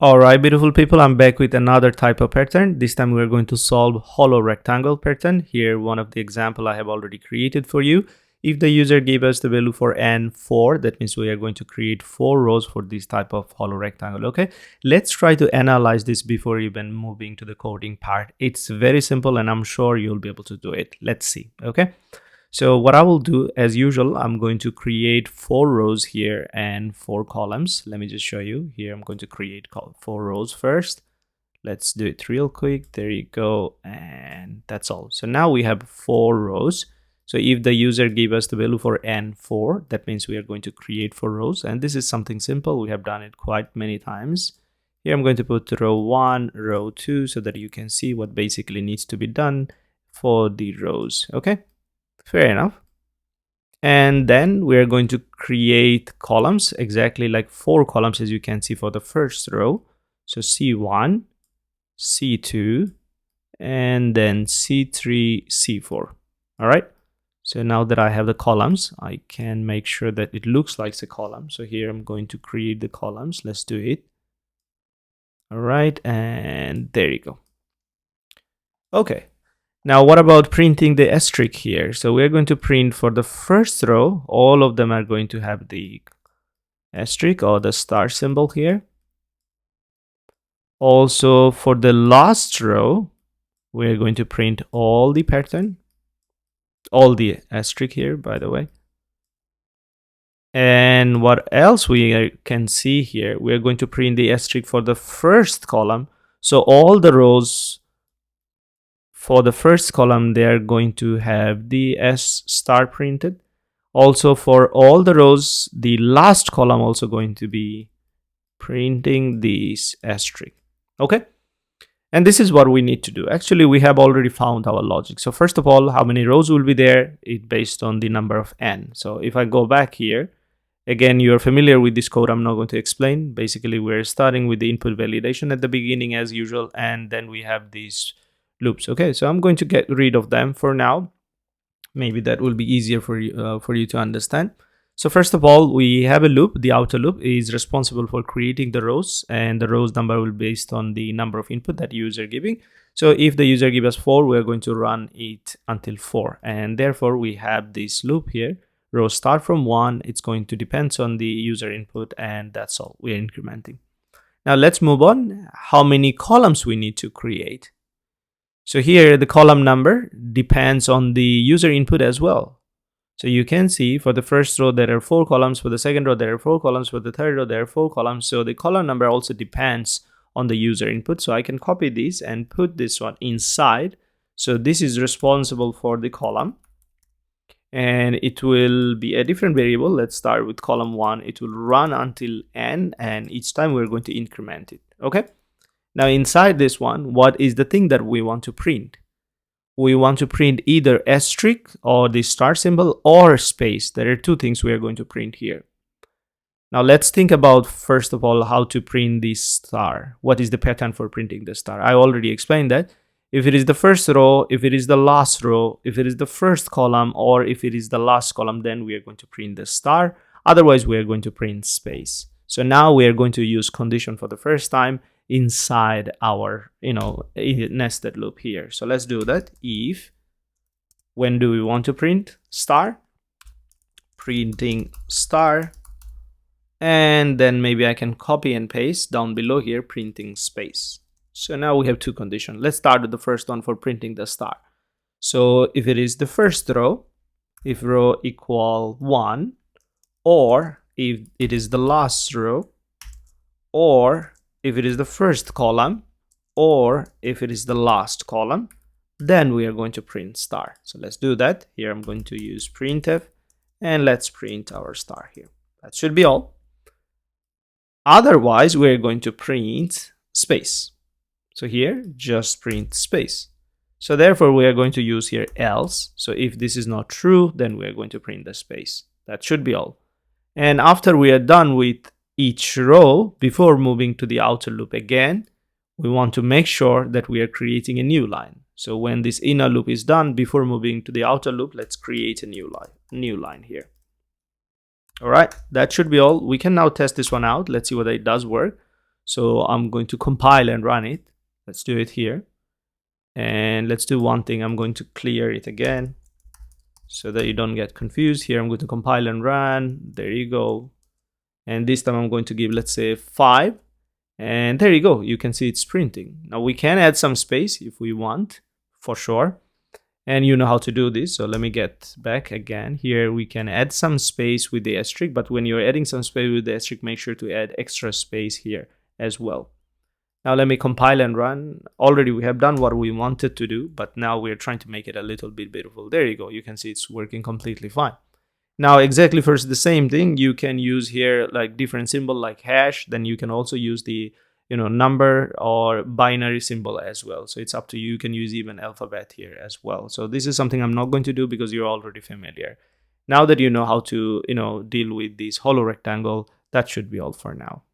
All right, beautiful people, I'm back with another type of pattern. This time we're going to solve hollow rectangle pattern. Here, one of the example I have already created for you. If the user gave us the value for n4, that means we are going to create 4 rows for this type of hollow rectangle. Okay, let's try to analyze this before even moving to the coding part. It's very simple and I'm sure you'll be able to do it. Let's see. Okay, so what I will do, as usual, I'm going to create 4 rows here and 4 columns. Let me just show you. Here I'm going to create 4 rows first. Let's do it real quick. There you go. And that's all. So now we have 4 rows. So if the user gave us the value for n4, that means we are going to create 4 rows. And this is something simple. We have done it quite many times. Here I'm going to put row 1, row 2, so that you can see what basically needs to be done for the rows. Okay. Fair enough. And then we're going to create columns, exactly like 4 columns, as you can see for the first row. So C1, C2, and then C3, C4. All right. So now that I have the columns, I can make sure that it looks like a column. So here I'm going to create the columns. Let's do it. All right. And there you go. Okay. Now, what about printing the asterisk here? So we're going to print for the first row. All of them are going to have the asterisk or the star symbol here. Also, for the last row, we're going to print all the pattern, all the asterisk here, by the way. And what else we can see here, we're going to print the asterisk for the first column. So all the rows for the first column, they are going to have the S star printed. Also for all the rows, the last column also going to be printing this asterisk. Okay. And this is what we need to do. Actually, we have already found our logic. So first of all, how many rows will be there? It's based on the number of n. So if I go back here, again, you're familiar with this code. I'm not going to explain. Basically, we're starting with the input validation at the beginning as usual. And then we have these loops. Okay, so I'm going to get rid of them for now. Maybe that will be easier for you to understand. So first of all, we have a loop. The outer loop is responsible for creating the rows, and the rows number will be based on the number of input that user giving. So if the user gives us 4, we're going to run it until 4, and therefore we have this loop here. Rows start from 1. It's going to depend on the user input, and that's all. We're incrementing. Now let's move on. How many columns we need to create? So here the column number depends on the user input as well. So you can see for the first row there are 4 columns, for the second row there are 4 columns, for the third row there are 4 columns. So the column number also depends on the user input. So I can copy this and put this one inside. So this is responsible for the column. And it will be a different variable. Let's start with column 1. It will run until n, and each time we're going to increment it. Okay. Now inside this one, what is the thing that we want to print? We want to print either asterisk or the star symbol or space. There are 2 things we are going to print here. Now let's think about, first of all, how to print this star. What is the pattern for printing the star? I already explained that. If it is the first row, if it is the last row, if it is the first column, or if it is the last column, then we are going to print the star. Otherwise, we are going to print space. So now we are going to use condition for the first time inside our nested loop here. So let's do that. If when do we want to print star, printing star, and then maybe I can copy and paste down below here, printing space. So now we have 2 conditions. Let's start with the first one for printing the star. So if it is the first row, if row equal 1, or if it is the last row, or if it is the first column, or if it is the last column, then we are going to print star. So let's do that. Here I'm going to use printf, and let's print our star here. That should be all. Otherwise, we're going to print space. So here, just print space. So therefore, we are going to use here else. So if this is not true, then we are going to print the space. That should be all. And after we are done with each row, before moving to the outer loop again, we want to make sure that we are creating a new line. So when this inner loop is done, before moving to the outer loop, let's create a new line here. All right, that should be all. We can now test this one out. Let's see whether it does work. So I'm going to compile and run it. Let's do it here. And let's do one thing. I'm going to clear it again so that you don't get confused. Here I'm going to compile and run. There you go. And this time I'm going to give, let's say, 5. And there you go. You can see it's printing. Now we can add some space if we want, for sure. And you know how to do this. So let me get back again. Here we can add some space with the asterisk, but when you're adding some space with the asterisk, make sure to add extra space here as well. Now let me compile and run. Already we have done what we wanted to do, but now we're trying to make it a little bit beautiful. There you go. You can see it's working completely fine. Now exactly for the same thing, you can use here like different symbol like hash. Then you can also use the number or binary symbol as well. So it's up to you. You can use even alphabet here as well. So this is something I'm not going to do because you're already familiar. Now that you know how to deal with this hollow rectangle, that should be all for now.